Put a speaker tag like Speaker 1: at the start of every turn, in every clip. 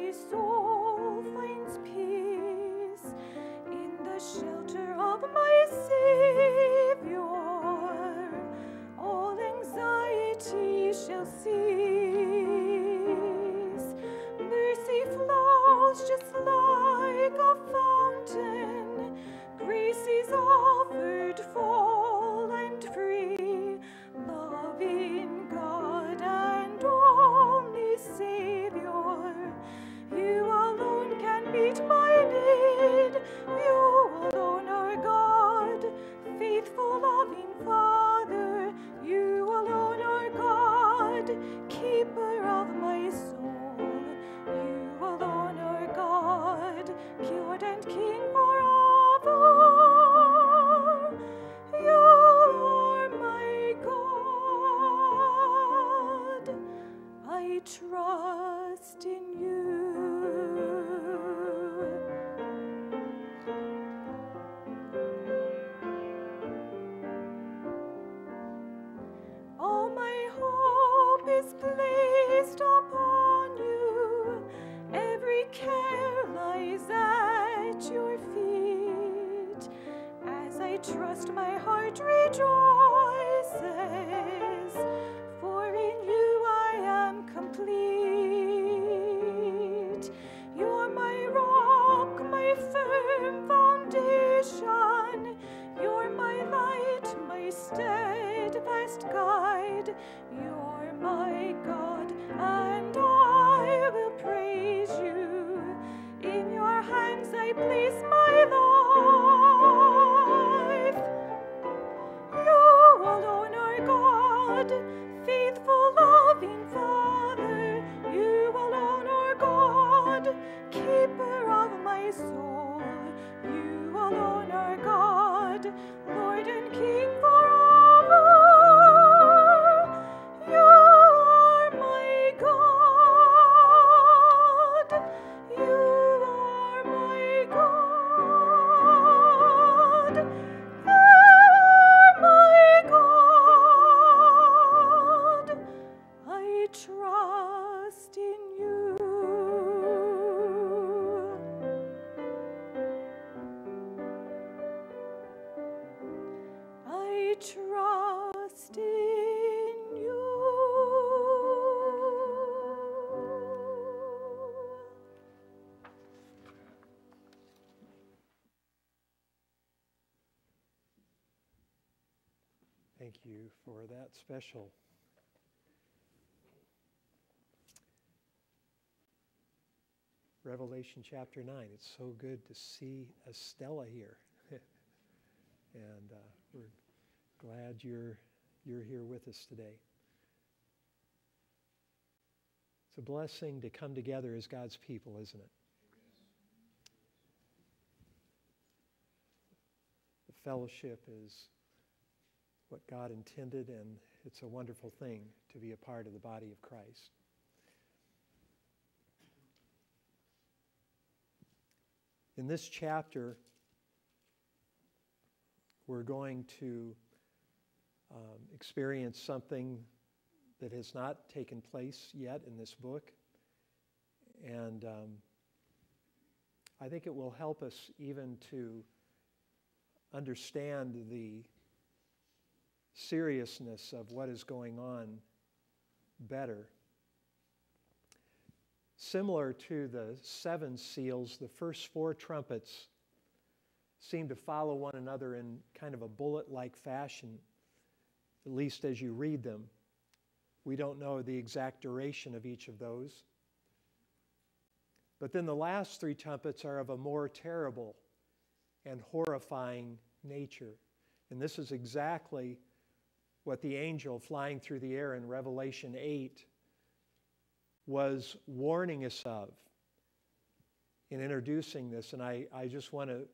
Speaker 1: my soul finds peace in the shelter of my Savior. All anxiety shall cease. Mercy flows just like a fountain. Grace is offered full and free. Loving God and only Savior, you alone can meet my need. You alone are God, faithful, loving Father. You alone are God, keeper of my soul. You alone are God, Lord and King forever. You are my God. I trust in you. All my hope is placed upon you. Every care lies at your feet. As I trust, my heart rejoices, for in you I am complete. You are my rock, my firm foundation. You're my light, my steadfast guide. You're my God, and I will praise you. In your hands I place my life. You alone are God, faithful, loving Father. You alone are God, keeper of my soul. You alone are God, Lord and King forever. You are my God. You are my God. You are my God. I trust in you. I trust in you.
Speaker 2: Thank you for that special. Revelation chapter 9. It's so good to see Estella here. And we're glad you're here with us today. It's a blessing to come together as God's people, isn't it? The fellowship is what God intended, and it's a wonderful thing to be a part of the body of Christ. In this chapter, we're going to experience something that has not taken place yet in this book. And I think it will help us even to understand the seriousness of what is going on better. Similar to the 7 seals, the first 4 trumpets seem to follow one another in kind of a bullet-like fashion, at least as you read them. We don't know the exact duration of each of those. But then the last 3 trumpets are of a more terrible and horrifying nature. And this is exactly what the angel flying through the air in Revelation 8 was warning us of in introducing this. And I just want to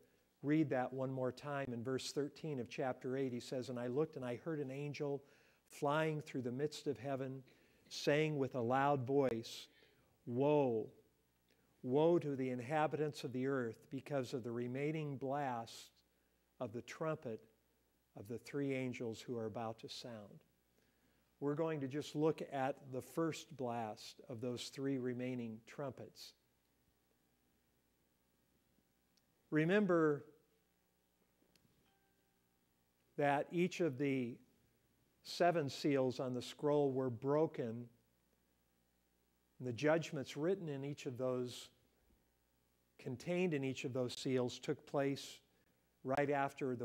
Speaker 2: read that one more time. In verse 13 of chapter 8, he says, "And I looked and I heard an angel flying through the midst of heaven, saying with a loud voice, 'Woe, woe to the inhabitants of the earth because of the remaining blast of the trumpet of the 3 angels who are about to sound.'" We're going to just look at the first blast of those 3 remaining trumpets. Remember that each of the 7 seals on the scroll were broken. And the judgments written in each of those, contained in each of those seals, took place right after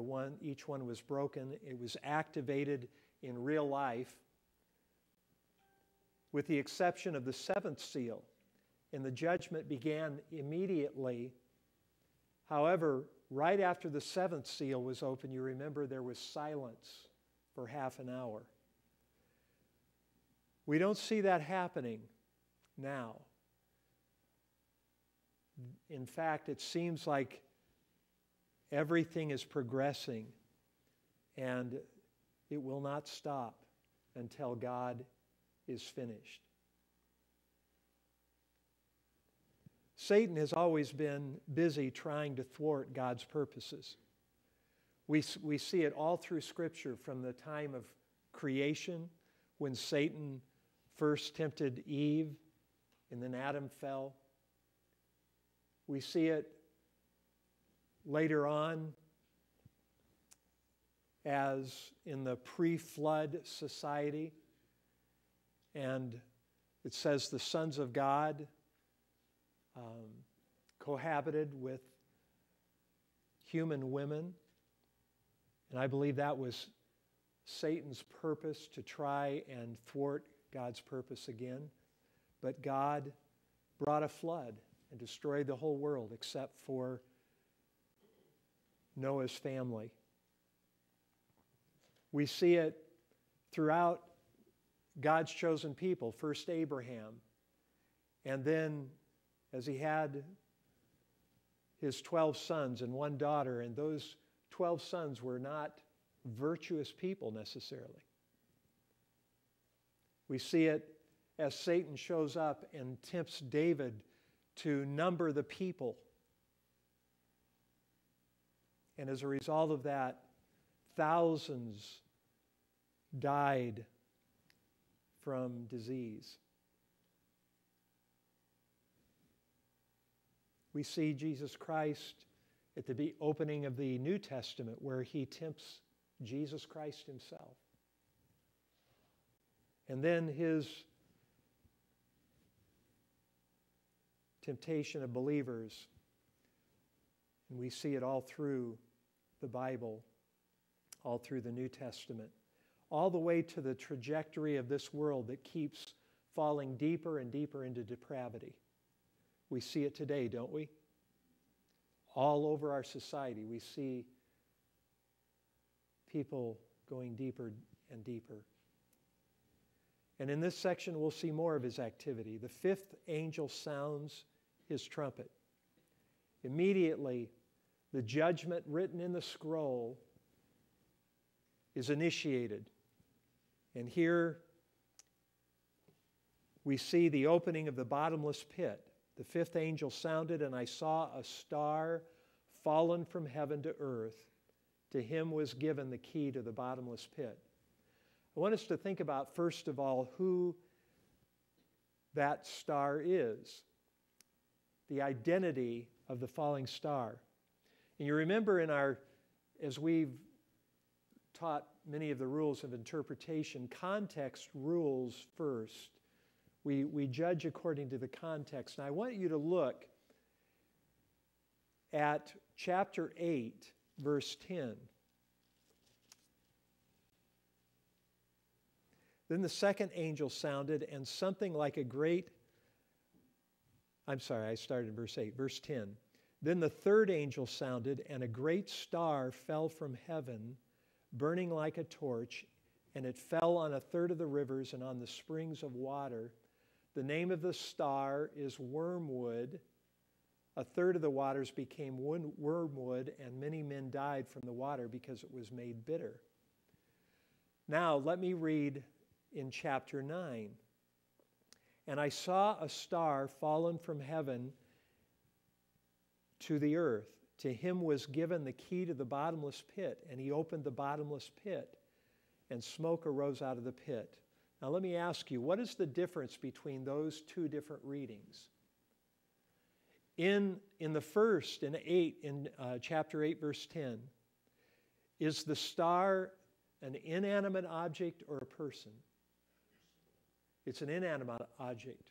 Speaker 2: each one was broken. It was activated in real life, with the exception of the 7th seal. And the judgment began immediately. However, right after the 7th seal was opened, you remember there was silence for half an hour. We don't see that happening now. In fact, it seems like everything is progressing, and it will not stop until God is finished. Satan has always been busy trying to thwart God's purposes. We see it all through Scripture, from the time of creation, when Satan first tempted Eve, and then Adam fell. We see it later on as in the pre-flood society. And it says the sons of God cohabited with human women. And I believe that was Satan's purpose, to try and thwart God's purpose again. But God brought a flood and destroyed the whole world except for Noah's family. We see it throughout God's chosen people, first Abraham, and then as he had his 12 sons and 1 daughter, and those 12 sons were not virtuous people necessarily. We see it as Satan shows up and tempts David to number the people. And as a result of that, thousands died from disease. We see Jesus Christ at the opening of the New Testament, where he tempts Jesus Christ himself. And then his temptation of believers. And we see it all through the Bible, all through the New Testament, all the way to the trajectory of this world that keeps falling deeper and deeper into depravity. We see it today, don't we? All over our society, we see people going deeper and deeper. And in this section, we'll see more of his activity. The 5th angel sounds his trumpet. Immediately, the judgment written in the scroll is initiated. And here we see the opening of the bottomless pit. The 5th angel sounded, and I saw a star fallen from heaven to earth. To him was given the key to the bottomless pit. I want us to think about, first of all, who that star is, the identity of the falling star. And you remember as we've taught many of the rules of interpretation, context rules first. We judge according to the context. And I want you to look at chapter 8, verse 10. Then the 2nd angel sounded, and something like a great... I started in verse 8, verse 10. Then the 3rd angel sounded, and a great star fell from heaven, burning like a torch, and it fell on 1/3 of the rivers and on the springs of water. The name of the star is wormwood. 1/3 of the waters became wormwood, and many men died from the water because it was made bitter. Now, let me read in chapter 9. And I saw a star fallen from heaven to the earth. To him was given the key to the bottomless pit, and he opened the bottomless pit, and smoke arose out of the pit. Now let me ask you, what is the difference between those 2 different readings? In the first, in chapter 8, verse 10, is the star an inanimate object or a person? It's an inanimate object.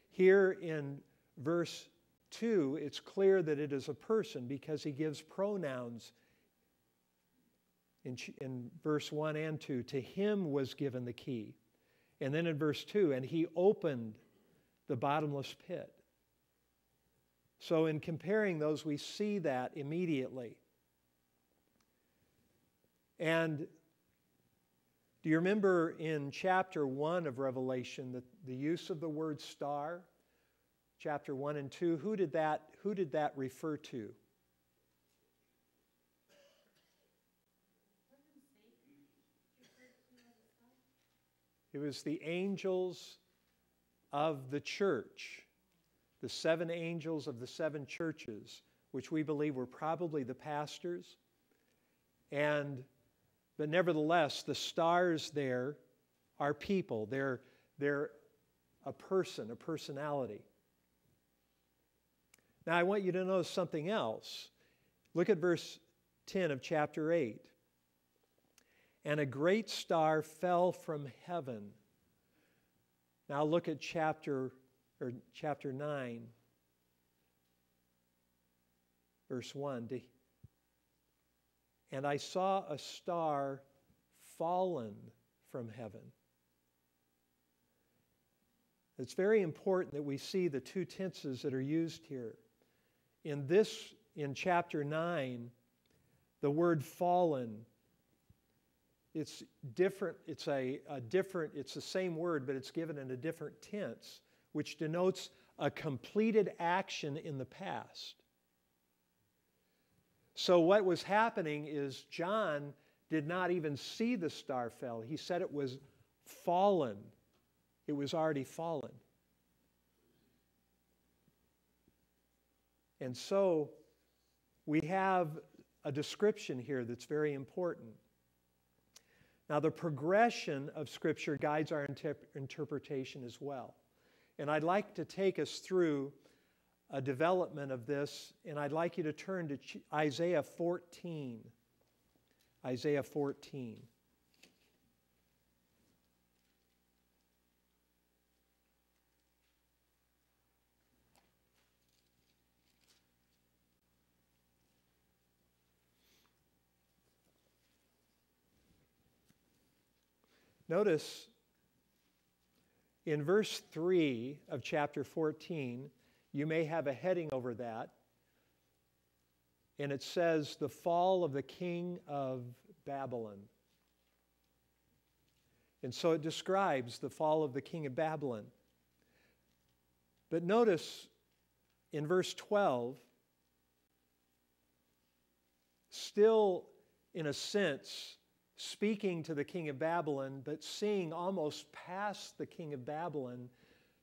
Speaker 2: Here in verse 2, it's clear that it is a person because he gives pronouns in verse 1 and 2. To him was given the key. And then in verse 2, and he opened the bottomless pit. So in comparing those, we see that immediately. And do you remember in chapter 1 of Revelation the use of the word star? Chapter 1 and 2, who did that refer to? It was the angels of the church, the 7 angels of the 7 churches, which we believe were probably the pastors. But nevertheless, the stars there are people. They're a person, a personality. Now, I want you to notice something else. Look at verse 10 of chapter 8. And a great star fell from heaven. Now look at chapter 9, verse 1. And I saw a star fallen from heaven. It's very important that we see the 2 tenses that are used here. In chapter 9, the word fallen, it's different. It's the same word, but it's given in a different tense, which denotes a completed action in the past. So what was happening is John did not even see the star fell. He said it was fallen. It was already fallen. And so we have a description here that's very important. Now, the progression of Scripture guides our interpretation as well. And I'd like to take us through a development of this, and I'd like you to turn to Isaiah 14. Isaiah 14. Notice in verse 3 of chapter 14, you may have a heading over that, and it says, the fall of the king of Babylon. And so it describes the fall of the king of Babylon. But notice in verse 12, still in a sense, speaking to the king of Babylon, but seeing almost past the king of Babylon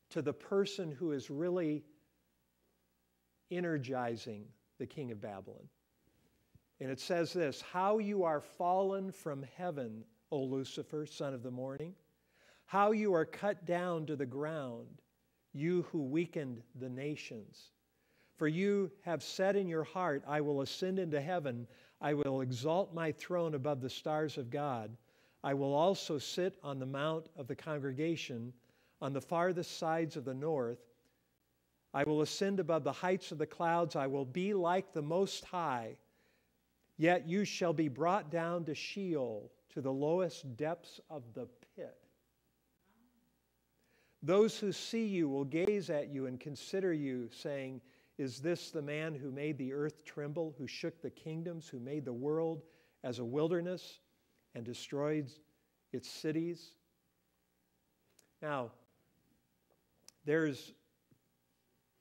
Speaker 2: to the person who is really energizing the king of Babylon. And it says this, how you are fallen from heaven, O Lucifer, son of the morning. How you are cut down to the ground, you who weakened the nations. For you have said in your heart, I will ascend into heaven. I will exalt my throne above the stars of God. I will also sit on the mount of the congregation on the farthest sides of the north. I will ascend above the heights of the clouds. I will be like the Most High. Yet you shall be brought down to Sheol, to the lowest depths of the pit. Those who see you will gaze at you and consider you, saying, is this the man who made the earth tremble, who shook the kingdoms, who made the world as a wilderness and destroyed its cities? Now, there's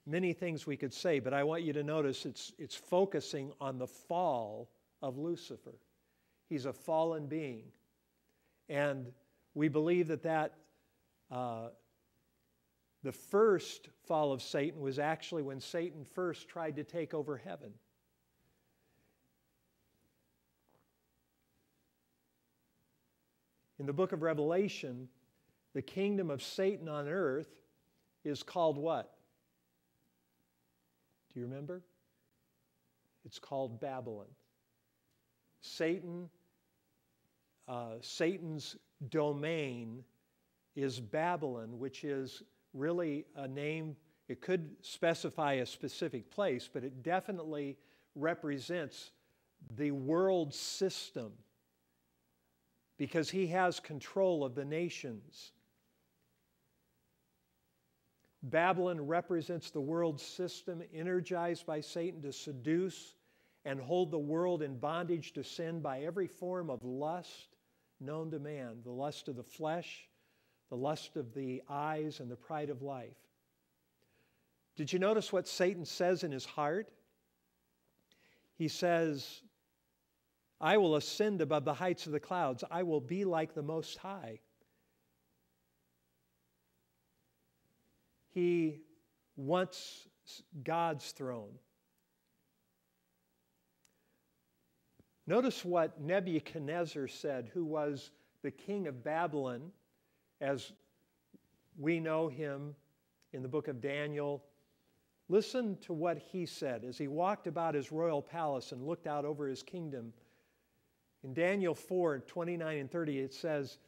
Speaker 2: many things we could say, but I want you to notice it's focusing on the fall of Lucifer. He's a fallen being. And we believe that the first fall of Satan was actually when Satan first tried to take over heaven. In the book of Revelation, the kingdom of Satan on earth is called what? Do you remember? It's called Babylon. Satan's domain is Babylon, which is really a name. It could specify a specific place, but it definitely represents the world system because he has control of the nations. Babylon represents the world system energized by Satan to seduce and hold the world in bondage to sin by every form of lust known to man, the lust of the flesh, the lust of the eyes, and the pride of life. Did you notice what Satan says in his heart? He says, I will ascend above the heights of the clouds. I will be like the Most High. He wants God's throne. Notice what Nebuchadnezzar said, who was the king of Babylon, as we know him in the book of Daniel. Listen to what he said as he walked about his royal palace and looked out over his kingdom. In Daniel 4:29 and 30, it says,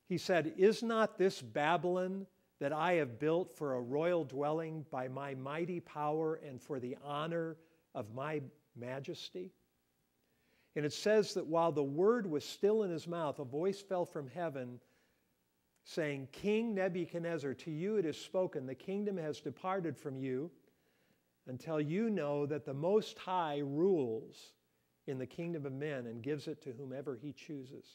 Speaker 2: he said, Is not this Babylon that I have built for a royal dwelling by my mighty power and for the honor of my majesty? And it says that while the word was still in his mouth, a voice fell from heaven saying, King Nebuchadnezzar, to you it is spoken, the kingdom has departed from you until you know that the Most High rules in the kingdom of men and gives it to whomever he chooses.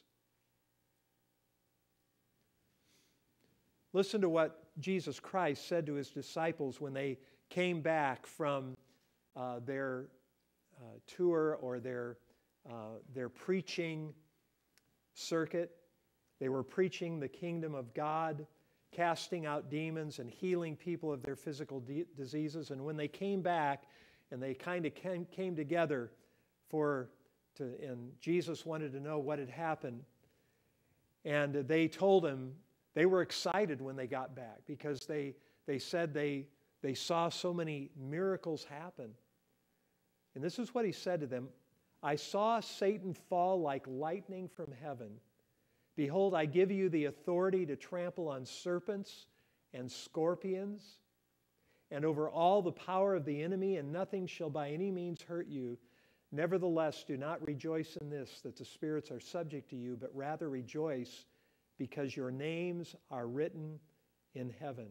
Speaker 2: Listen to what Jesus Christ said to his disciples when they came back from their tour or their preaching circuit. They were preaching the kingdom of God, casting out demons and healing people of their physical diseases. And when they came back and they kind of came together and Jesus wanted to know what had happened. And they told him, they were excited when they got back because they said they saw so many miracles happen. And this is what he said to them, I saw Satan fall like lightning from heaven. Behold, I give you the authority to trample on serpents and scorpions and over all the power of the enemy, and nothing shall by any means hurt you. Nevertheless, do not rejoice in this, that the spirits are subject to you, but rather rejoice because your names are written in heaven.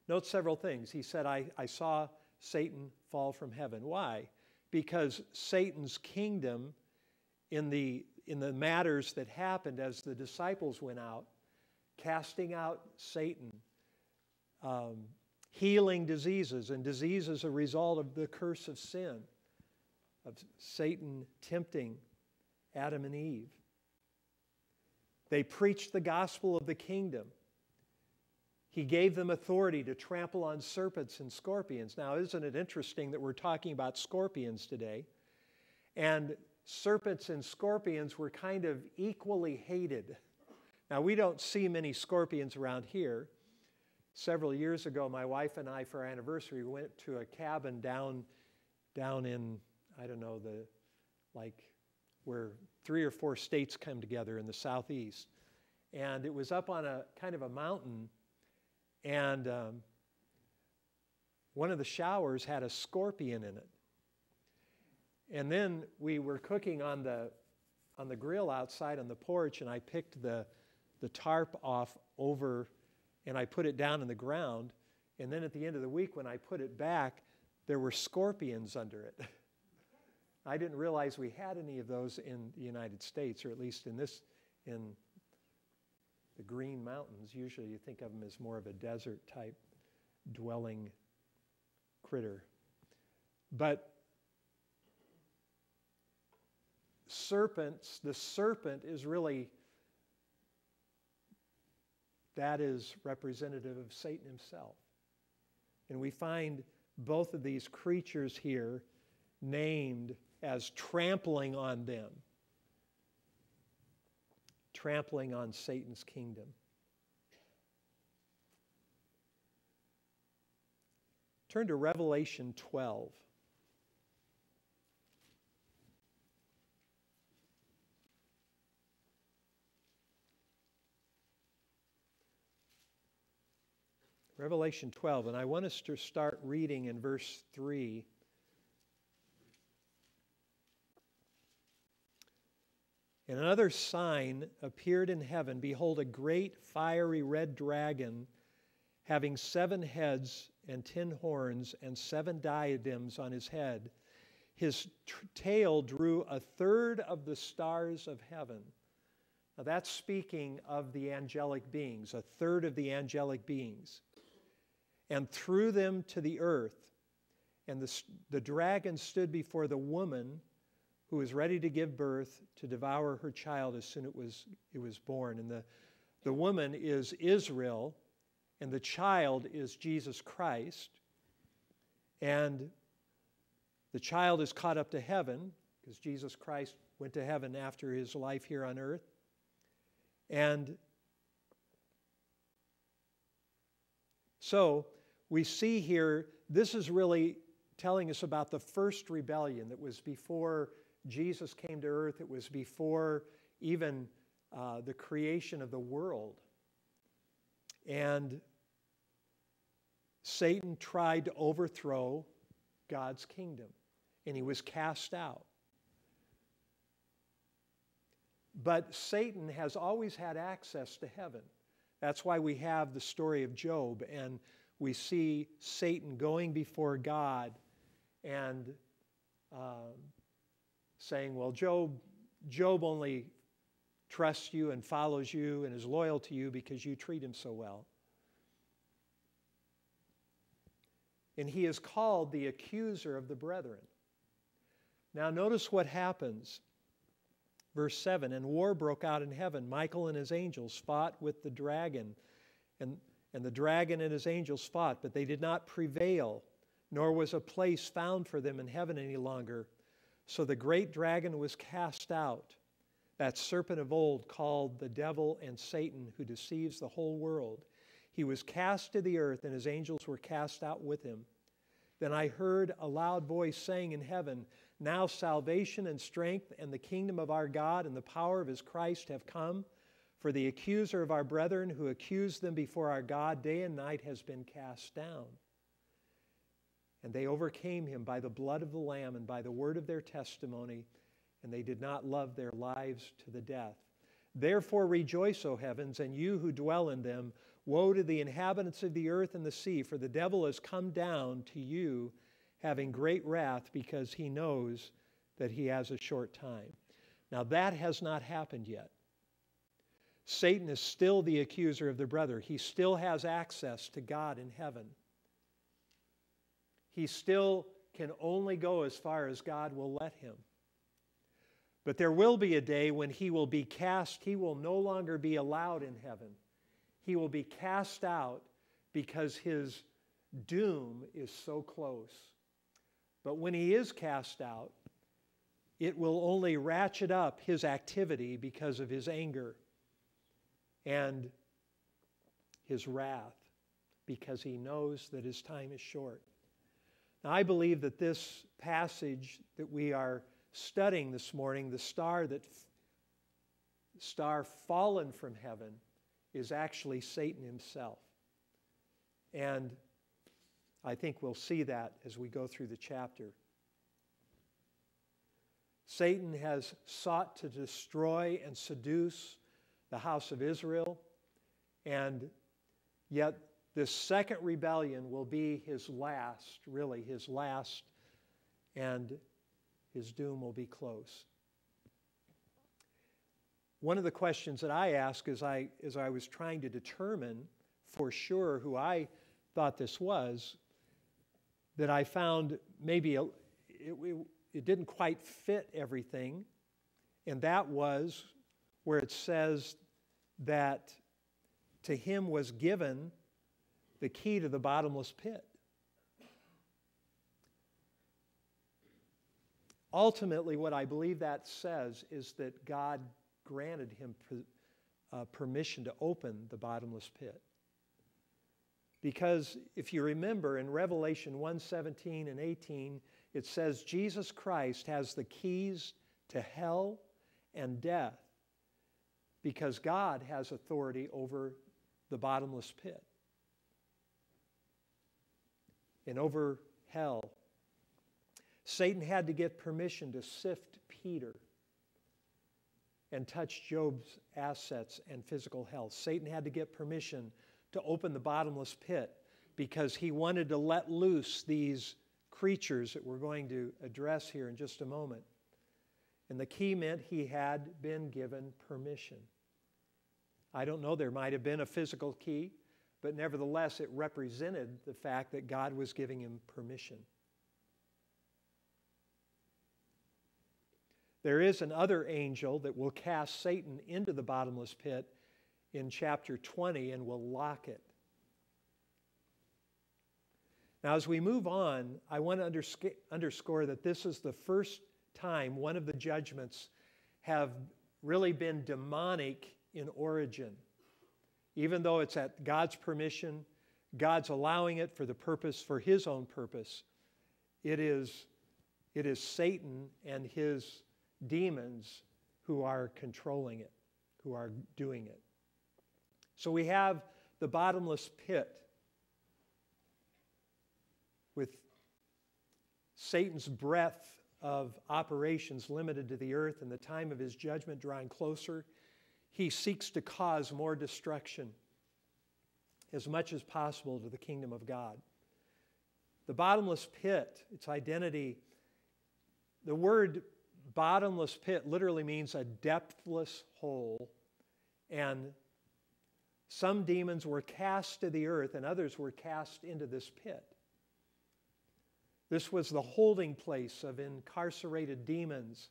Speaker 2: Note several things. He said, I saw Satan fall from heaven. Why? Because Satan's kingdom in the matters that happened as the disciples went out, casting out Satan, healing diseases, and disease as a result of the curse of sin, of Satan tempting Adam and Eve. They preached the gospel of the kingdom. He gave them authority to trample on serpents and scorpions. Now, isn't it interesting that we're talking about scorpions today? And serpents and scorpions were kind of equally hated. Now, we don't see many scorpions around here. Several years ago, my wife and I, for our anniversary, went to a cabin down in, I don't know, where 3 or 4 states come together in the southeast. And it was up on a kind of a mountain, and one of the showers had a scorpion in it. And then we were cooking on the grill outside on the porch, and I picked the tarp off over, and I put it down in the ground. And then at the end of the week, when I put it back, there were scorpions under it. I didn't realize we had any of those in the United States, or at least in the Green Mountains. Usually you think of them as more of a desert type dwelling critter. But the serpent is really, that is representative of Satan himself. And we find both of these creatures here named as trampling on them, trampling on Satan's kingdom. Turn to Revelation 12. Revelation 12, and I want us to start reading in verse 3. And another sign appeared in heaven. Behold, a great fiery red dragon, having 7 heads and 10 horns and 7 diadems on his head. His tail drew 1/3 of the stars of heaven. Now that's speaking of the angelic beings, 1/3 of the angelic beings, and threw them to the earth. And the dragon stood before the woman who was ready to give birth to devour her child as soon as it was born. And the woman is Israel, and the child is Jesus Christ. And the child is caught up to heaven because Jesus Christ went to heaven after his life here on earth. And so we see here, this is really telling us about the first rebellion that was before Jesus came to earth. It was before even the creation of the world. And Satan tried to overthrow God's kingdom, and he was cast out. But Satan has always had access to heaven. That's why we have the story of Job, and we see Satan going before God and saying, well, Job only trusts you and follows you and is loyal to you because you treat him so well. And he is called the accuser of the brethren. Now notice what happens. Verse 7, and war broke out in heaven. Michael and his angels fought with the dragon, and the dragon and his angels fought, but they did not prevail, nor was a place found for them in heaven any longer. So the great dragon was cast out, that serpent of old called the devil and Satan, who deceives the whole world. He was cast to the earth, and his angels were cast out with him. Then I heard a loud voice saying in heaven, now salvation and strength and the kingdom of our God and the power of his Christ have come. For the accuser of our brethren who accused them before our God day and night has been cast down. And they overcame him by the blood of the Lamb and by the word of their testimony, and they did not love their lives to the death. Therefore rejoice, O heavens, and you who dwell in them. Woe to the inhabitants of the earth and the sea, for the devil has come down to you, having great wrath, because he knows that he has a short time. Now that has not happened yet. Satan is still the accuser of the brother. He still has access to God in heaven. He still can only go as far as God will let him. But there will be a day when he will be cast. He will no longer be allowed in heaven. He will be cast out because his doom is so close. But when he is cast out, it will only ratchet up his activity because of his anger and his wrath, because he knows that his time is short. Now, I believe that this passage that we are studying this morning, the star fallen from heaven, is actually Satan himself. And I think we'll see that as we go through the chapter. Satan has sought to destroy and seduce the house of Israel, and yet this second rebellion will be his last, and his doom will be close. One of the questions that I asked as I was trying to determine for sure who I thought this was, that I found maybe it didn't quite fit everything, and that was where it says that to him was given the key to the bottomless pit. Ultimately, what I believe that says is that God granted him permission to open the bottomless pit. Because if you remember in Revelation 1:17 and 18, it says Jesus Christ has the keys to hell and death because God has authority over the bottomless pit and over hell. Satan had to get permission to sift Peter and touch Job's assets and physical health. Satan had to get permission to open the bottomless pit because he wanted to let loose these creatures that we're going to address here in just a moment. And the key meant he had been given permission. I don't know, there might have been a physical key, but nevertheless it represented the fact that God was giving him permission. There is another angel that will cast Satan into the bottomless pit in chapter 20 and will lock it. Now, as we move on, I want to underscore that this is the first time one of the judgments have really been demonic in origin. Even though it's at God's permission, God's allowing it for the purpose, for his own purpose, it is Satan and his demons who are controlling it, who are doing it. So we have the bottomless pit with Satan's breadth of operations limited to the earth and the time of his judgment drawing closer. He seeks to cause more destruction as much as possible to the kingdom of God. The bottomless pit, its identity, the word bottomless pit literally means a depthless hole, and some demons were cast to the earth and others were cast into this pit. This was the holding place of incarcerated demons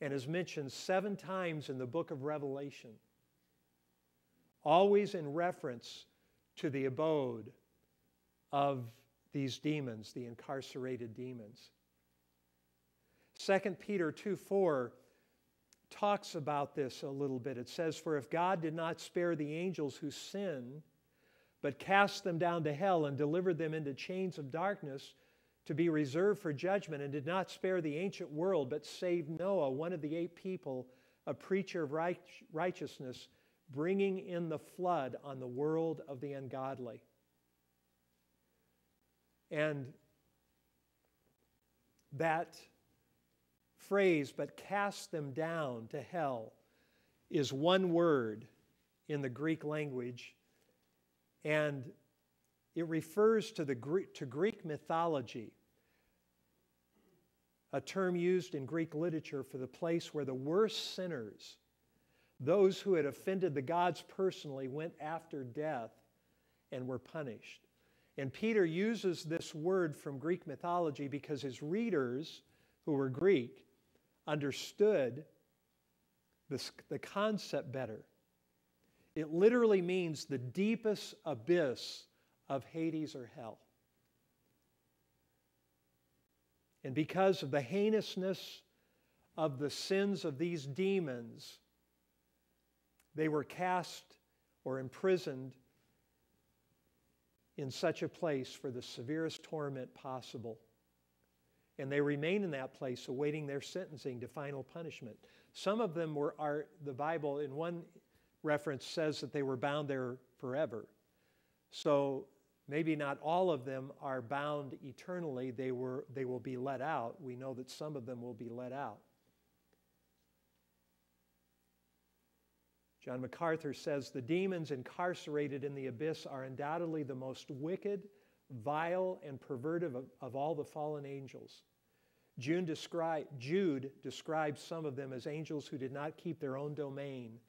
Speaker 2: and is mentioned 7 times in the book of Revelation, always in reference to the abode of these demons, the incarcerated demons. 2 Peter 2:4 talks about this a little bit. It says, "For if God did not spare the angels who sinned, but cast them down to hell and delivered them into chains of darkness to be reserved for judgment, and did not spare the ancient world, but saved Noah, one of the 8 people, a preacher of righteousness, bringing in the flood on the world of the ungodly." And that phrase, "but cast them down to hell," is one word in the Greek language, and it refers to Greek mythology, a term used in Greek literature for the place where the worst sinners, those who had offended the gods personally, went after death and were punished. And Peter uses this word from Greek mythology because his readers, who were Greek, understood the concept better. It literally means the deepest abyss of Hades or hell. And because of the heinousness of the sins of these demons, they were cast or imprisoned in such a place for the severest torment possible. And they remain in that place awaiting their sentencing to final punishment. Some of them the Bible in one reference says that they were bound there forever. So maybe not all of them are bound eternally. They will be let out. We know that some of them will be let out. John MacArthur says, "The demons incarcerated in the abyss are undoubtedly the most wicked, vile, and perverted of all the fallen angels. Jude describes some of them as angels who did not keep their own domain,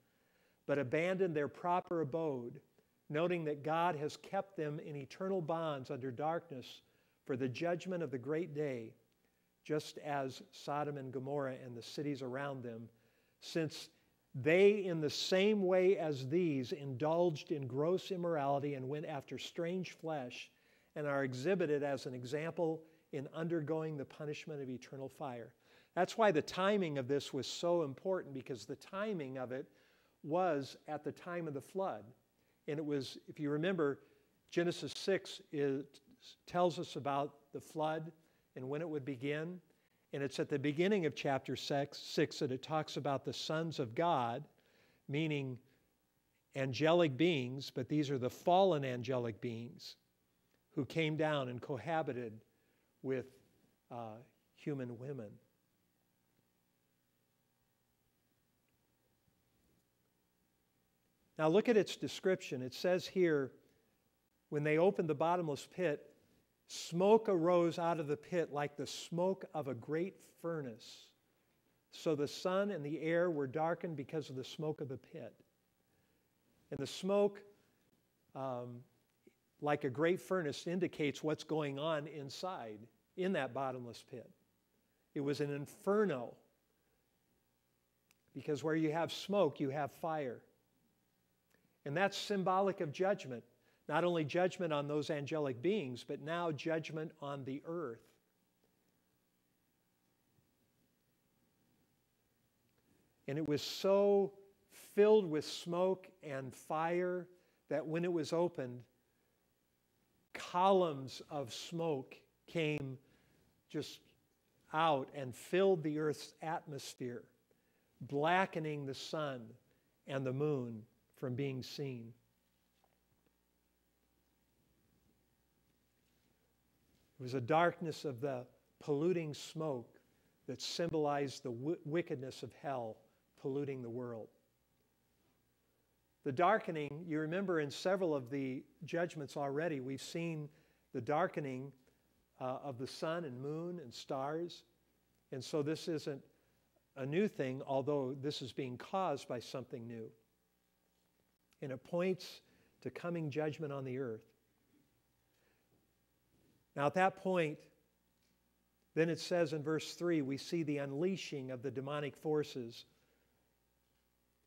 Speaker 2: but abandoned their proper abode, noting that God has kept them in eternal bonds under darkness for the judgment of the great day, just as Sodom and Gomorrah and the cities around them, since they, in the same way as these, indulged in gross immorality and went after strange flesh, and are exhibited as an example in undergoing the punishment of eternal fire." That's why the timing of this was so important, because the timing of it was at the time of the flood. And it was, if you remember, Genesis 6 tells us about the flood and when it would begin. And it's at the beginning of chapter 6 that it talks about the sons of God, meaning angelic beings, but these are the fallen angelic beings who came down and cohabited with human women. Now look at its description. It says here, when they opened the bottomless pit, smoke arose out of the pit like the smoke of a great furnace. So the sun and the air were darkened because of the smoke of the pit. And the smoke, like a great furnace, indicates what's going on inside, in that bottomless pit. It was an inferno, because where you have smoke, you have fire. And that's symbolic of judgment. Not only judgment on those angelic beings, but now judgment on the earth. And it was so filled with smoke and fire that when it was opened, columns of smoke came just out and filled the earth's atmosphere, blackening the sun and the moon from being seen. It was a darkness of the polluting smoke that symbolized the wickedness of hell polluting the world. The darkening, you remember in several of the judgments already, we've seen the darkening of the sun and moon and stars. And so this isn't a new thing, although this is being caused by something new. And it points to coming judgment on the earth. Now at that point, then it says in verse 3, we see the unleashing of the demonic forces.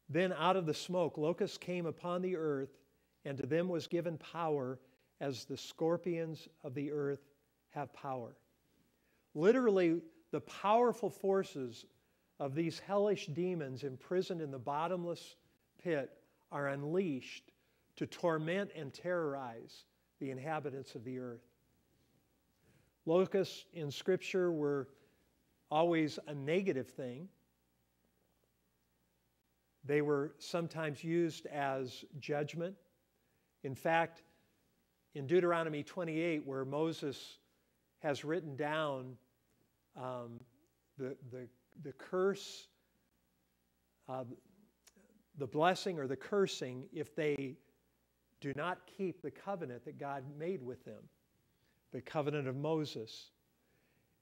Speaker 2: Then out of the smoke, locusts came upon the earth, and to them was given power as the scorpions of the earth have power. Literally, the powerful forces of these hellish demons imprisoned in the bottomless pit are unleashed to torment and terrorize the inhabitants of the earth. Locusts in Scripture were always a negative thing. They were sometimes used as judgment. In fact, in Deuteronomy 28, where Moses has written down the curse, the blessing or the cursing if they do not keep the covenant that God made with them, the covenant of Moses.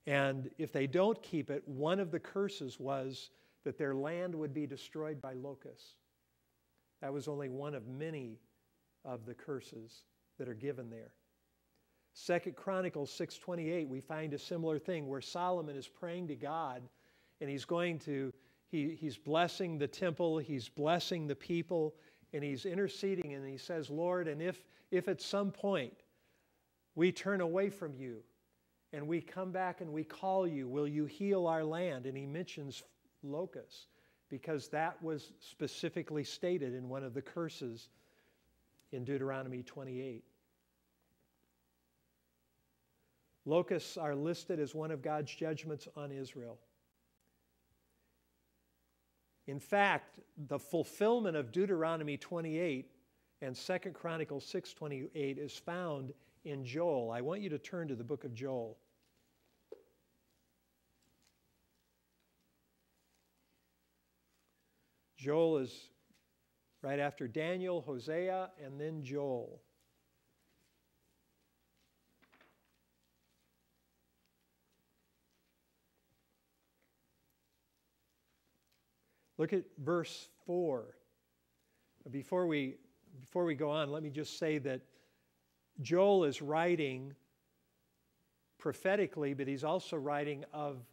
Speaker 2: And if they don't keep it, one of the curses was that their land would be destroyed by locusts. That was only one of many of the curses that are given there. 2 Chronicles 6:28, we find a similar thing where Solomon is praying to God, and he's blessing the temple, he's blessing the people, and he's interceding, and he says, Lord, and if at some point we turn away from you and we come back and we call you, will you heal our land? And he mentions locusts because that was specifically stated in one of the curses in Deuteronomy 28. Locusts are listed as one of God's judgments on Israel. In fact, the fulfillment of Deuteronomy 28 and 2 Chronicles 6:28 is found in Joel. I want you to turn to the book of Joel. Joel is right after Daniel, Hosea, and then Joel. Look at verse 4. Before we go on, let me just say that Joel is writing prophetically, but he's also writing of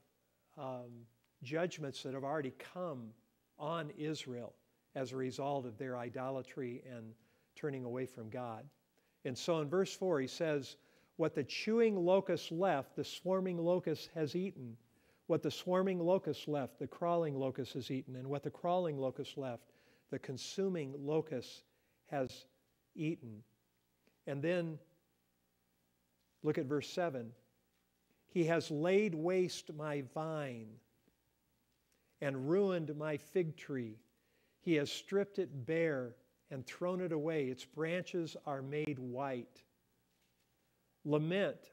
Speaker 2: judgments that have already come on Israel as a result of their idolatry and turning away from God. And so in verse 4 he says, what the chewing locust left, the swarming locust has eaten. What the swarming locust left, the crawling locust has eaten. And what the crawling locust left, the consuming locust has eaten. And then look at verse 7. He has laid waste my vine and ruined my fig tree. He has stripped it bare and thrown it away. Its branches are made white. Lament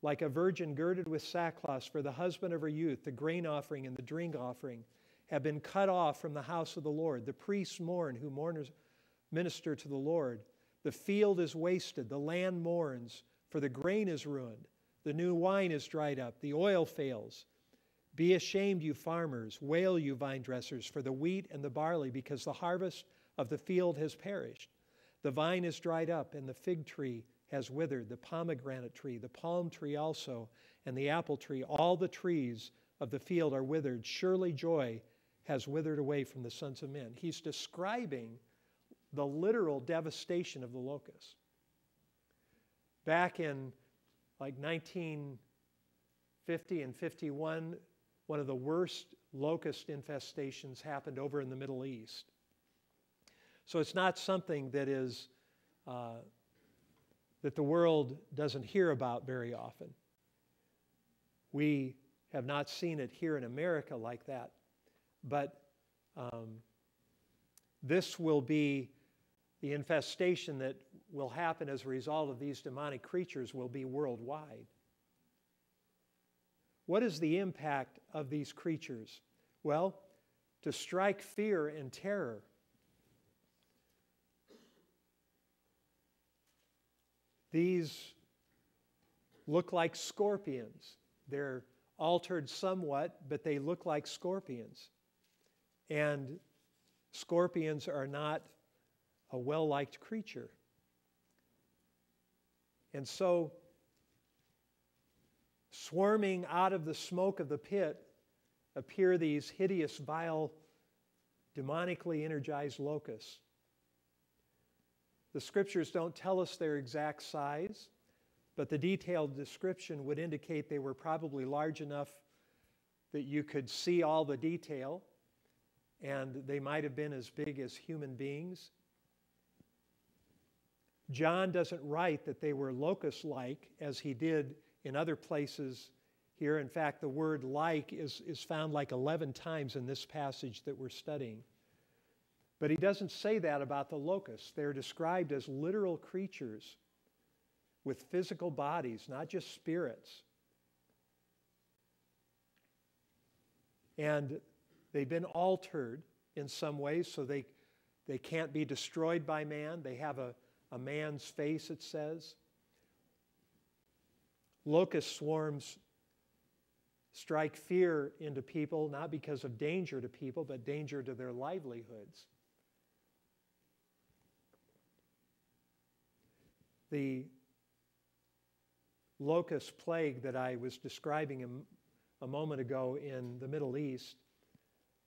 Speaker 2: like a virgin girded with sackcloth, for the husband of her youth, the grain offering and the drink offering, have been cut off from the house of the Lord. The priests mourn who minister to the Lord. The field is wasted, the land mourns, for the grain is ruined. The new wine is dried up, the oil fails. Be ashamed, you farmers, wail, you vine dressers, for the wheat and the barley, because the harvest of the field has perished. The vine is dried up, and the fig tree has withered, the pomegranate tree, the palm tree also, and the apple tree. All the trees of the field are withered. Surely joy has withered away from the sons of men. He's describing the literal devastation of the locusts. Back in like 1950 and 51, one of the worst locust infestations happened over in the Middle East. So it's not something that is that the world doesn't hear about very often. We have not seen it here in America like that, but this will be the infestation that will happen as a result of these demonic creatures will be worldwide. What is the impact of these creatures? Well, to strike fear and terror. These look like scorpions. They're altered somewhat, but they look like scorpions. And scorpions are not a well-liked creature. And so, swarming out of the smoke of the pit appear these hideous, vile, demonically energized locusts. The scriptures don't tell us their exact size, but the detailed description would indicate they were probably large enough that you could see all the detail, and they might have been as big as human beings. John doesn't write that they were locust-like as he did in other places here. In fact, the word like is found like 11 times in this passage that we're studying. But he doesn't say that about the locusts. They're described as literal creatures with physical bodies, not just spirits. And they've been altered in some ways so they can't be destroyed by man. They have a man's face, it says. Locust swarms strike fear into people, not because of danger to people, but danger to their livelihoods. The locust plague that I was describing a moment ago in the Middle East,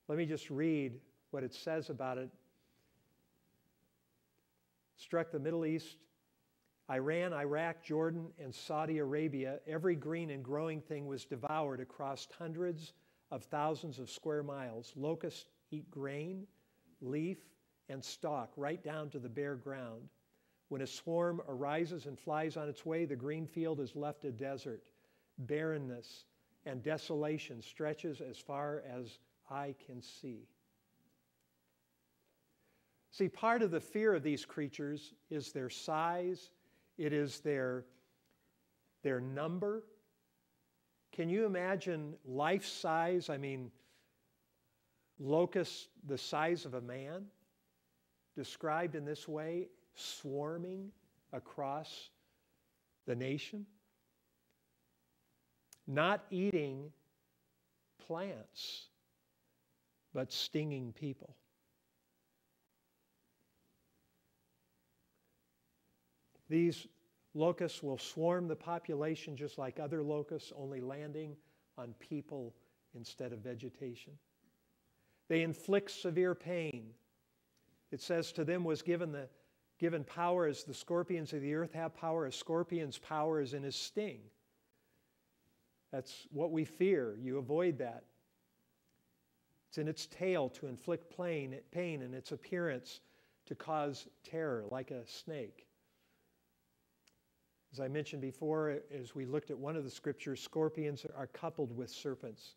Speaker 2: let me just read what it says about it. Struck the Middle East, Iran, Iraq, Jordan, and Saudi Arabia. Every green and growing thing was devoured across hundreds of thousands of square miles. Locusts eat grain, leaf, and stalk right down to the bare ground. When a swarm arises and flies on its way, the green field is left a desert. Barrenness and desolation stretches as far as eye can see. See, part of the fear of these creatures is their size. It is their number. Can you imagine life size? I mean, locusts the size of a man, described in this way, swarming across the nation, not eating plants, but stinging people. These locusts will swarm the population just like other locusts, only landing on people instead of vegetation. They inflict severe pain. It says to them was given power as the scorpions of the earth have power. A scorpion's power is in his sting. That's what we fear. You avoid that. It's in its tail to inflict pain and its appearance to cause terror, like a snake. As I mentioned before, as we looked at one of the scriptures, scorpions are coupled with serpents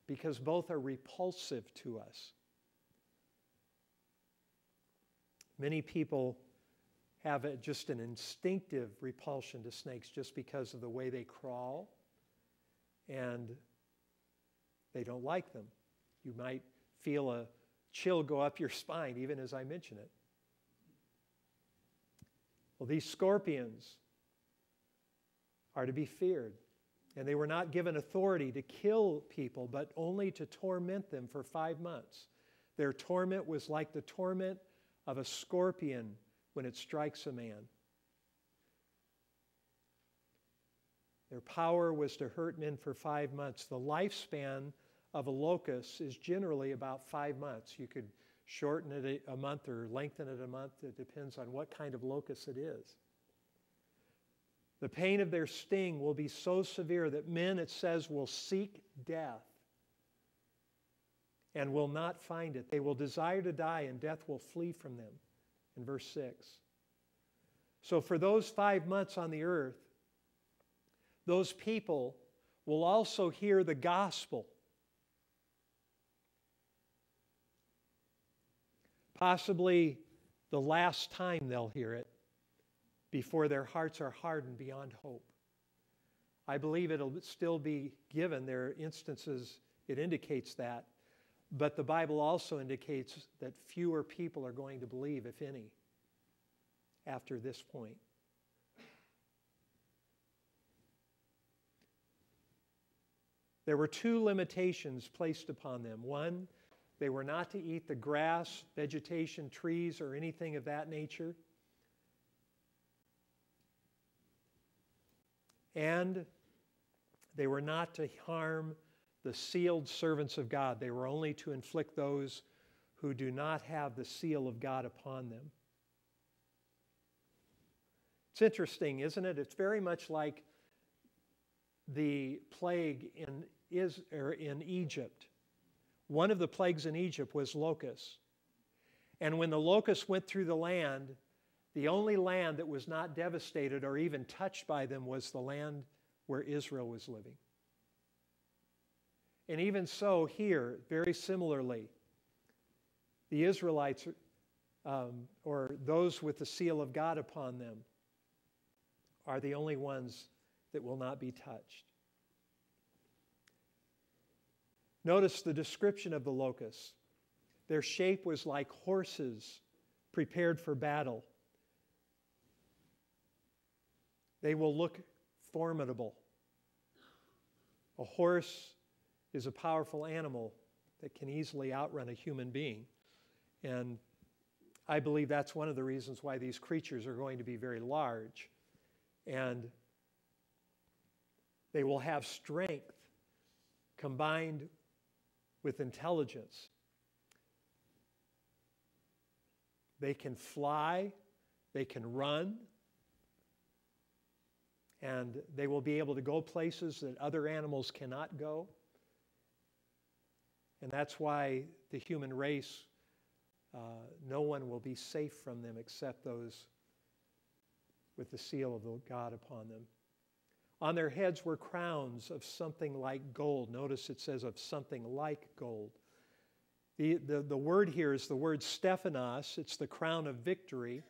Speaker 2: because both are repulsive to us. Many people have just an instinctive repulsion to snakes just because of the way they crawl, and they don't like them. You might feel a chill go up your spine even as I mention it. Well, these scorpions are to be feared, and they were not given authority to kill people, but only to torment them for 5 months. Their torment was like the torment of a scorpion when it strikes a man. Their power was to hurt men for 5 months. The lifespan of a locust is generally about 5 months. You could shorten it a month or lengthen it a month. It depends on what kind of locust it is. The pain of their sting will be so severe that men, it says, will seek death and will not find it. They will desire to die, and death will flee from them, in verse 6. So for those 5 months on the earth, those people will also hear the gospel. Possibly the last time they'll hear it before their hearts are hardened beyond hope. I believe it'll still be given. There are instances it indicates that, but the Bible also indicates that fewer people are going to believe, if any, after this point. There were 2 limitations placed upon them. One, they were not to eat the grass, vegetation, trees, or anything of that nature. And they were not to harm the sealed servants of God. They were only to inflict those who do not have the seal of God upon them. It's interesting, isn't it? It's very much like the plague in Egypt. One of the plagues in Egypt was locusts. And when the locusts went through the land, the only land that was not devastated or even touched by them was the land where Israel was living. And even so, here, very similarly, the Israelites, or those with the seal of God upon them, are the only ones that will not be touched. Notice the description of the locusts. Their shape was like horses prepared for battle. They will look formidable. A horse is a powerful animal that can easily outrun a human being. And I believe that's one of the reasons why these creatures are going to be very large. And they will have strength combined with intelligence. They can fly, they can run, and they will be able to go places that other animals cannot go. And that's why the human race, no one will be safe from them except those with the seal of the God upon them. On their heads were crowns of something like gold. Notice it says of something like gold. The word here is the word Stephanos. It's the crown of victory,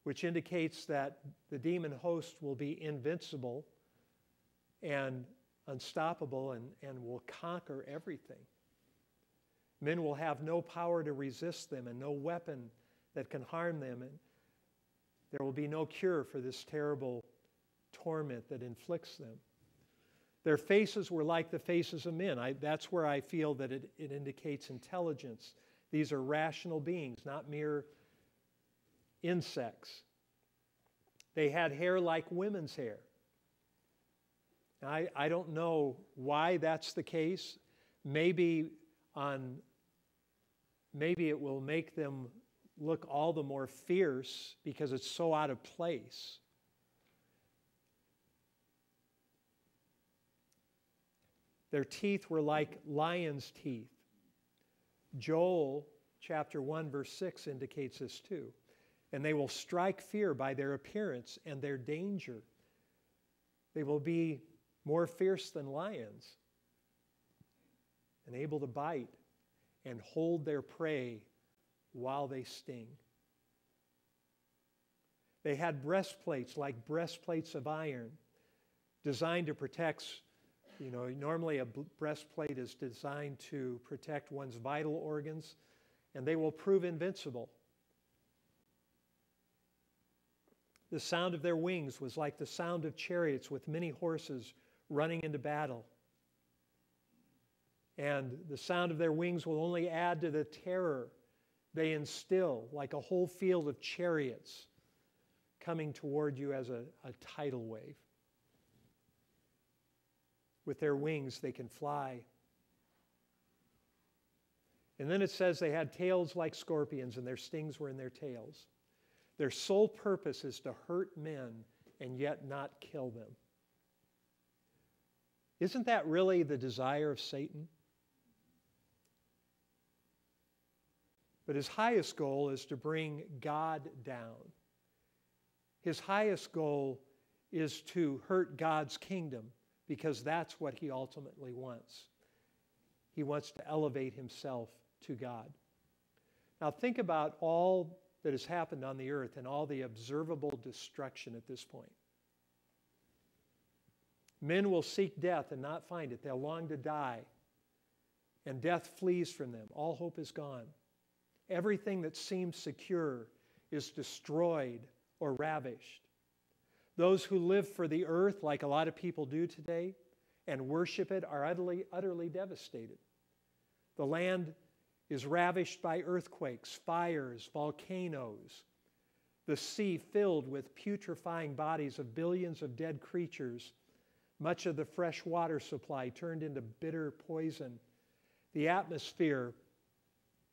Speaker 2: which indicates that the demon host will be invincible and unstoppable and will conquer everything. Men will have no power to resist them and no weapon that can harm them. And there will be no cure for this terrible torment that inflicts them. Their faces were like the faces of men. That's where I feel that it indicates intelligence. These are rational beings, not mere insects. They had hair like women's hair. I don't know why that's the case. Maybe it will make them look all the more fierce because it's so out of place. Their teeth were like lion's teeth. Joel chapter 1 verse 6 indicates this too. and they will strike fear by their appearance and their danger. They will be more fierce than lions and able to bite and hold their prey while they sting. They had breastplates like breastplates of iron designed to protect, normally a breastplate is designed to protect one's vital organs, and they will prove invincible. The sound of their wings was like the sound of chariots with many horses running into battle. And the sound of their wings will only add to the terror they instill, like a whole field of chariots coming toward you as a tidal wave. With their wings, they can fly. And then it says they had tails like scorpions, and their stings were in their tails. Their sole purpose is to hurt men and yet not kill them. Isn't that really the desire of Satan? But his highest goal is to bring God down. His highest goal is to hurt God's kingdom, because that's what he ultimately wants. He wants to elevate himself to God. Now think about all that has happened on the earth and all the observable destruction at this point. Men will seek death and not find it. They'll long to die, and death flees from them. All hope is gone. Everything that seems secure is destroyed or ravished. Those who live for the earth, like a lot of people do today, and worship it, are utterly devastated. The land is ravished by earthquakes, fires, volcanoes, the sea filled with putrefying bodies of billions of dead creatures, much of the fresh water supply turned into bitter poison, the atmosphere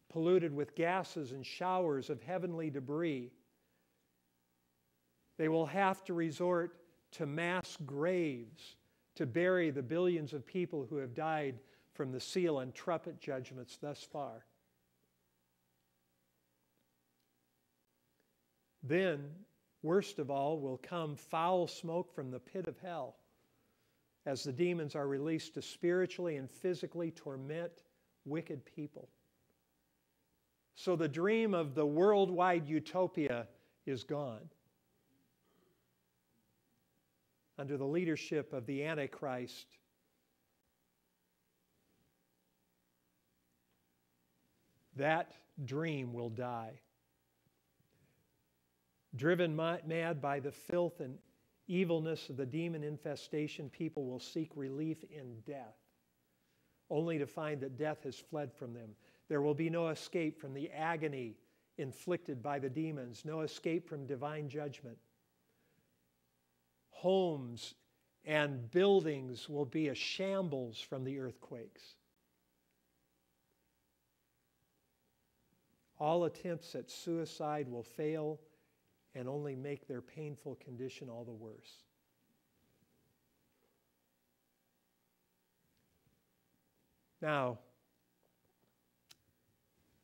Speaker 2: polluted with gases and showers of heavenly debris. They will have to resort to mass graves to bury the billions of people who have died from the seal and trumpet judgments thus far. Then, worst of all, will come foul smoke from the pit of hell as the demons are released to spiritually and physically torment wicked people. So the dream of the worldwide utopia is gone. Under the leadership of the Antichrist, that dream will die. Driven mad by the filth and evilness of the demon infestation, people will seek relief in death, only to find that death has fled from them. There will be no escape from the agony inflicted by the demons, no escape from divine judgment. Homes and buildings will be a shambles from the earthquakes. All attempts at suicide will fail and only make their painful condition all the worse. Now,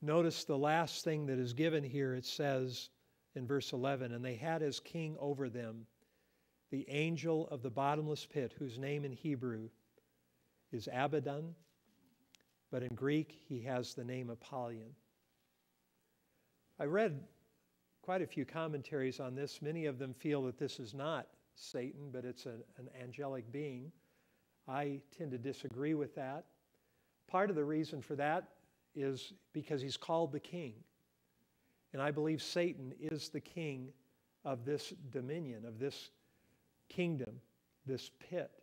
Speaker 2: notice the last thing that is given here. It says in verse 11, "And they had as king over them the angel of the bottomless pit, whose name in Hebrew is Abaddon, but in Greek he has the name Apollyon." I read quite a few commentaries on this. Many of them feel that this is not Satan, but it's an angelic being. I tend to disagree with that. Part of the reason for that is because he's called the king. And I believe Satan is the king of this dominion, of this kingdom, this pit.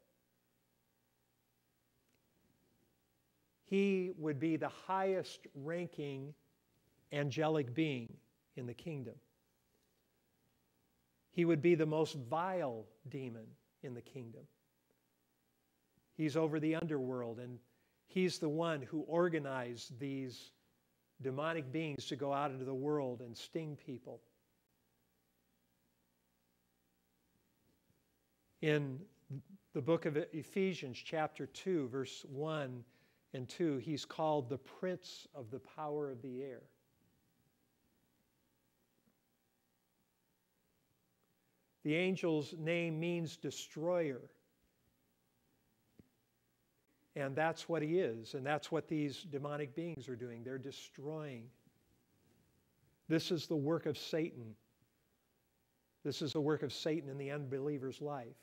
Speaker 2: He would be the highest ranking angelic being in the kingdom. He would be the most vile demon in the kingdom. He's over the underworld, and he's the one who organized these demonic beings to go out into the world and sting people. In the book of Ephesians, chapter 2, verse 1 and 2, he's called the prince of the power of the air. The angel's name means destroyer. And that's what he is, and that's what these demonic beings are doing. They're destroying. This is the work of Satan. This is the work of Satan in the unbeliever's life.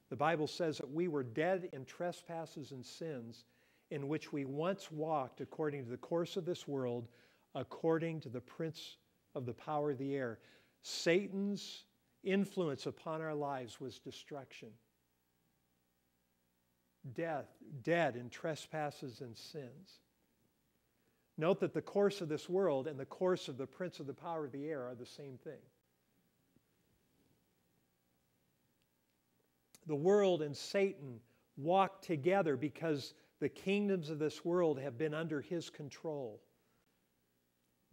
Speaker 2: The Bible says that we were dead in trespasses and sins, in which we once walked according to the course of this world, according to the prince of the power of the air. Satan's influence upon our lives was destruction. Death, dead in trespasses and sins. Note that the course of this world and the course of the prince of the power of the air are the same thing. The world and Satan walk together because the kingdoms of this world have been under his control.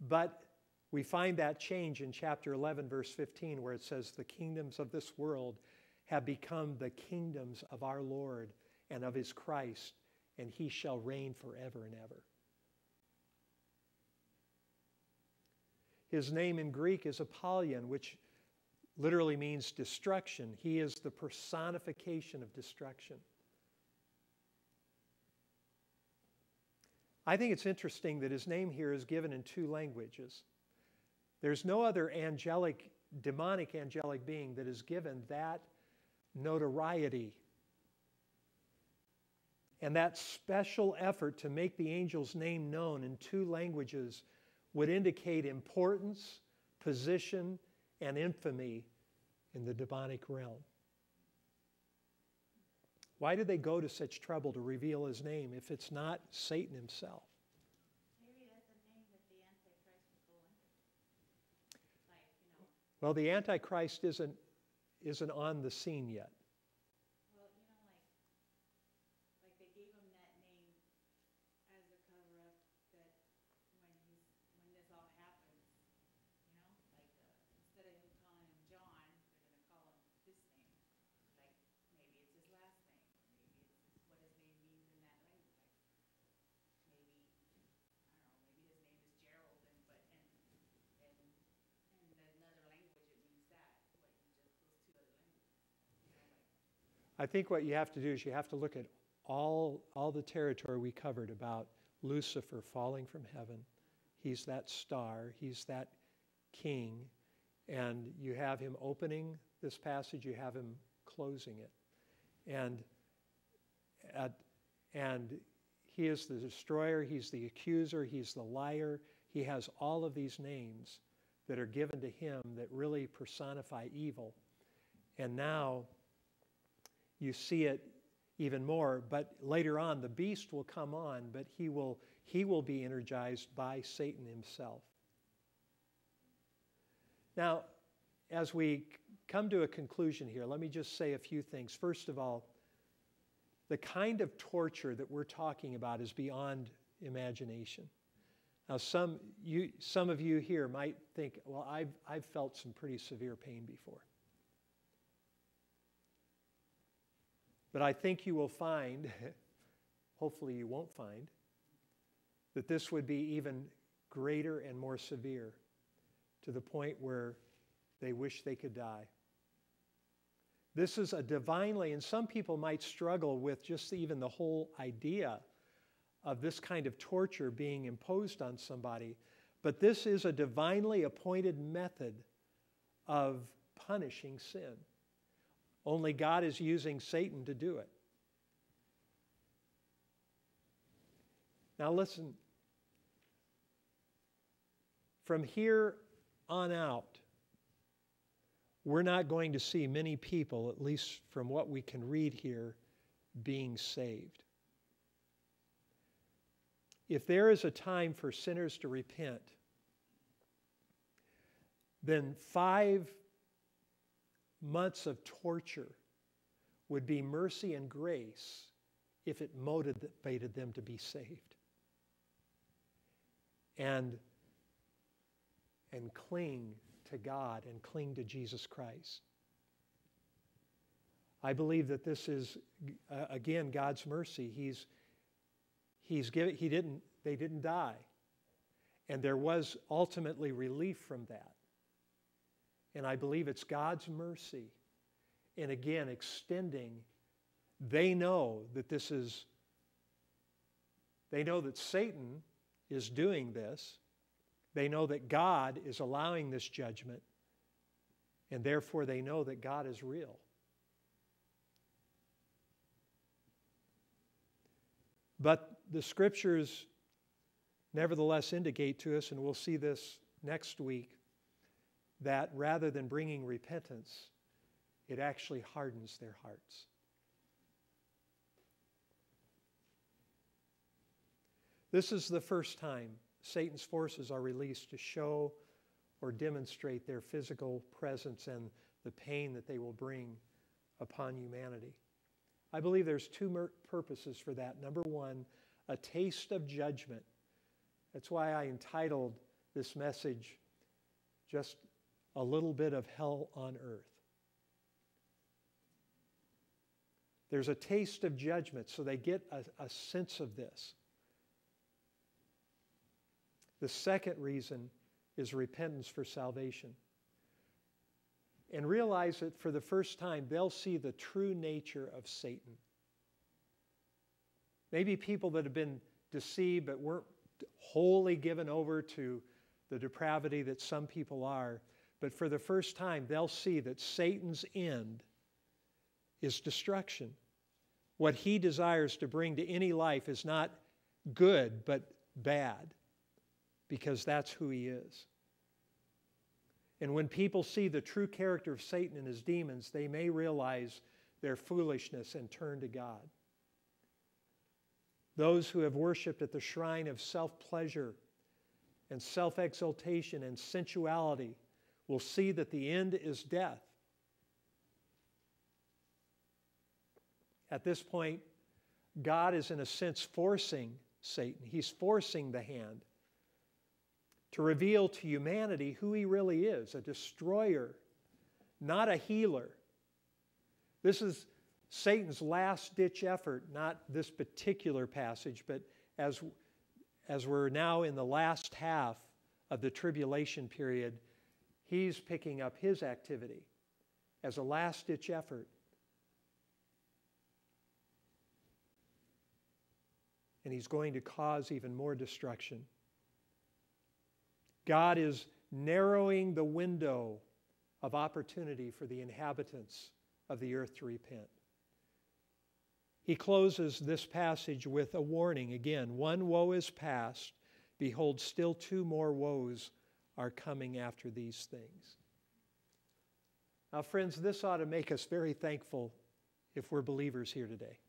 Speaker 2: But we find that change in chapter 11, verse 15, where it says, the kingdoms of this world have become the kingdoms of our Lord and of his Christ, and he shall reign forever and ever. His name in Greek is Apollyon, which literally means destruction. He is the personification of destruction. I think it's interesting that his name here is given in two languages. There's no other demonic angelic being that is given that notoriety and that special effort to make the angel's name known in two languages would indicate importance, position, and infamy in the demonic realm. Why did they go to such trouble to reveal his name if it's not Satan himself?
Speaker 1: Maybe that's the name that the Antichrist will go under. Like, you know.
Speaker 2: Well, the Antichrist isn't on the scene yet.
Speaker 1: Well, you know, like they gave him that name as a cover-up that when this all happens, you know, like instead of him calling him John, they're going to call him this name. Like maybe it's his last name, maybe it's what his name means in that language. Like maybe I don't know, maybe his name is Gerald, and another language it means that. What just those two other languages, you know, like.
Speaker 2: I think what you have to do is you have to look at all the territory we covered about Lucifer falling from heaven. He's that star, he's that king, and you have him opening this passage, you have him closing it. And he is the destroyer, he's the accuser, he's the liar. He has all of these names that are given to him that really personify evil. And now you see it even more, but later on the beast will come on, but he will be energized by Satan himself. Now, as we come to a conclusion here, let me just say a few things. First of all, the kind of torture that we're talking about is beyond imagination. Now, some of you here might think, well, I've felt some pretty severe pain before. But I think you will find, hopefully you won't find, that this would be even greater and more severe to the point where they wish they could die. This is a divinely, and some people might struggle with just even the whole idea of this kind of torture being imposed on somebody, but this is a divinely appointed method of punishing sin. Only God is using Satan to do it. Now listen, from here on out, we're not going to see many people, at least from what we can read here, being saved. If there is a time for sinners to repent, then 5 months of torture would be mercy and grace if it motivated them to be saved. And cling to God and cling to Jesus Christ. I believe that this is, again, God's mercy. They didn't die. And there was ultimately relief from that. And I believe it's God's mercy. And again, extending, they know that they know that Satan is doing this. They know that God is allowing this judgment. And therefore they know that God is real. But the scriptures nevertheless indicate to us, and we'll see this next week, that rather than bringing repentance, it actually hardens their hearts. This is the first time Satan's forces are released to show or demonstrate their physical presence and the pain that they will bring upon humanity. I believe there's two purposes for that. Number one, a taste of judgment. That's why I entitled this message just a little bit of hell on earth. There's a taste of judgment, so they get a sense of this. The second reason is repentance for salvation. And realize that for the first time, they'll see the true nature of Satan. Maybe people that have been deceived but weren't wholly given over to the depravity that some people are, but for the first time, they'll see that Satan's end is destruction. What he desires to bring to any life is not good, but bad, because that's who he is. And when people see the true character of Satan and his demons, they may realize their foolishness and turn to God. Those who have worshiped at the shrine of self-pleasure and self-exaltation and sensuality will see that the end is death. At this point, God is in a sense forcing Satan. He's forcing the hand to reveal to humanity who he really is, a destroyer, not a healer. This is Satan's last-ditch effort, not this particular passage, but as we're now in the last half of the tribulation period, he's picking up his activity as a last-ditch effort. And he's going to cause even more destruction. God is narrowing the window of opportunity for the inhabitants of the earth to repent. He closes this passage with a warning again. One woe is past. Behold, still two more woes are coming after these things. Now, friends, this ought to make us very thankful if we're believers here today.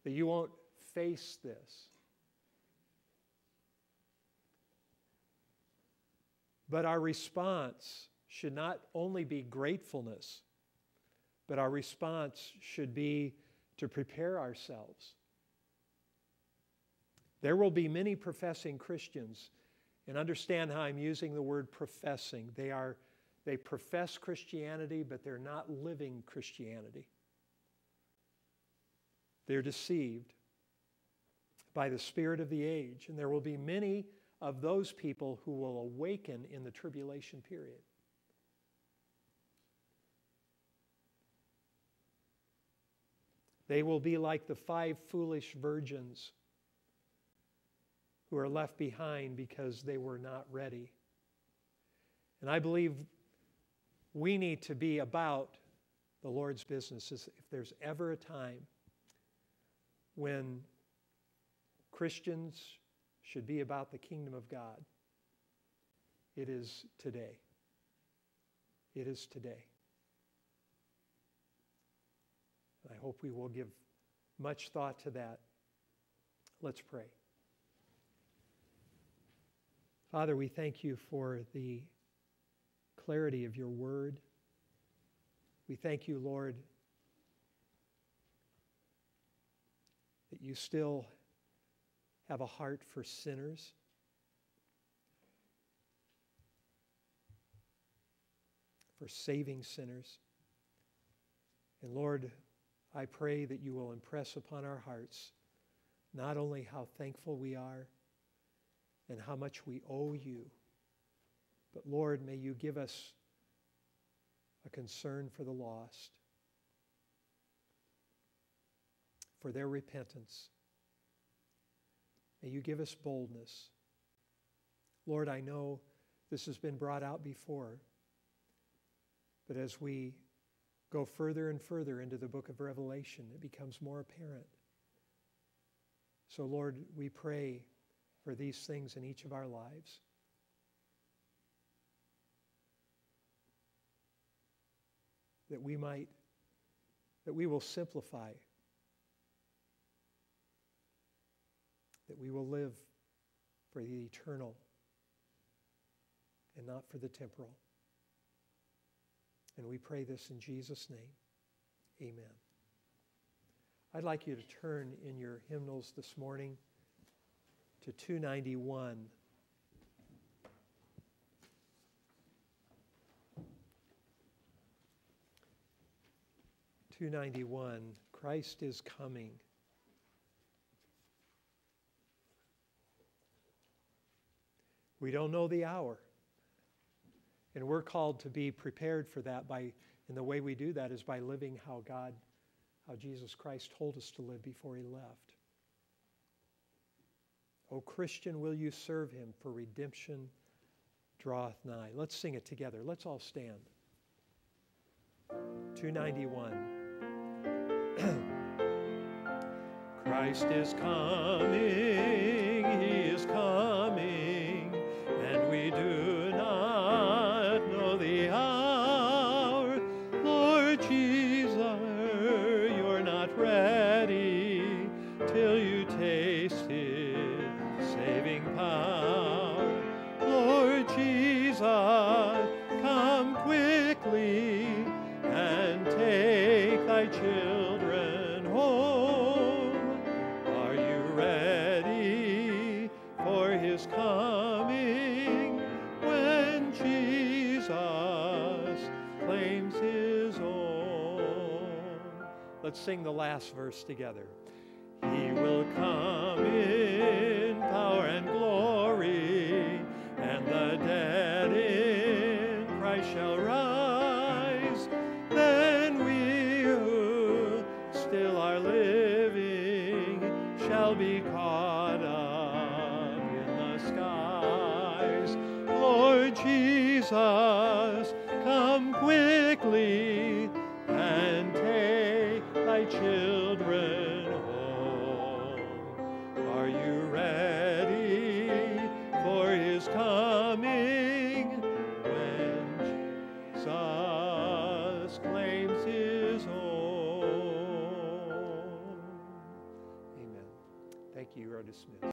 Speaker 2: That you won't face this. But our response should not only be gratefulness, but our response should be to prepare ourselves. There will be many professing Christians, and understand how I'm using the word professing. They profess Christianity, but they're not living Christianity. They're deceived by the spirit of the age, and there will be many of those people who will awaken in the tribulation period. They will be like the 5 foolish virgins who are left behind because they were not ready. And I believe we need to be about the Lord's business. If there's ever a time when Christians should be about the kingdom of God, it is today. It is today. I hope we will give much thought to that. Let's pray. Father, we thank you for the clarity of your word. We thank you, Lord, that you still have a heart for sinners. For saving sinners. And Lord, I pray that you will impress upon our hearts not only how thankful we are and how much we owe you, But Lord, may you give us a concern for the lost, for their repentance. May you give us boldness. Lord, I know this has been brought out before, but as we go further and further into the book of Revelation, it becomes more apparent. So, Lord, we pray for these things in each of our lives. That we will simplify, that we will live for the eternal and not for the temporal. And we pray this in Jesus' name. Amen. I'd like you to turn in your hymnals this morning to 291. 291, Christ is coming. We don't know the hour. And we're called to be prepared for that and the way we do that is by living how Jesus Christ told us to live before he left. O Christian, will you serve him, for redemption draweth nigh. Let's sing it together. Let's all stand. 291. Christ is coming, he is coming, and we do not know the hour. Lord Jesus, you're not ready till you taste his saving power. Lord Jesus, come quickly and take thy children home. Are you ready for his coming when Jesus claims his own? Let's sing the last verse together. He will come in power and glory, and the dead in Christ shall rise. Then we who still are living shall be caught up in the skies. Lord Jesus, come quickly and take thy children home. Are you ready for his coming when Jesus claims his own? Amen. Thank you. You are dismissed.